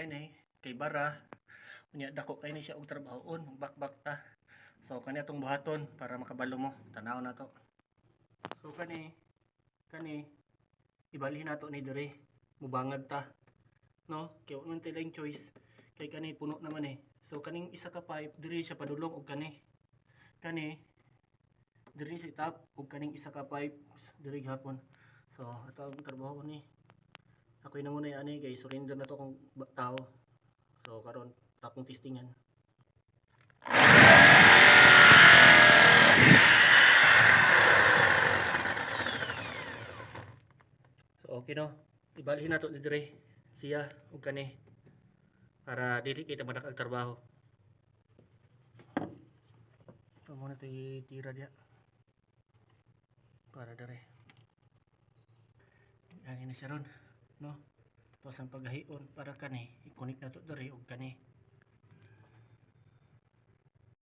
kay nay kay bara unya dako kay ni siya og trabahoon bakbak ta. So kani atong buhaton para makabalo mo tanaw na to. So kani ibalhin nato ni dire mubangag ta no kay unang tilang choice kay kani puno naman eh. So kaning isa ka pipe diri siya padulong og kani diri sa top ug kaning isa ka pipe diri gihapon. So ato ang trabaho ni ako'y na muna ani kay surrender na to kung tao. So karon takong testingan. So okay no, ibalhin na to diri siya ug kani para dili kita madakag trabaho. So muna to itira diya para diri ani na siya ron no. Tapos ang paghahion para kani i-connect na to diri ug kani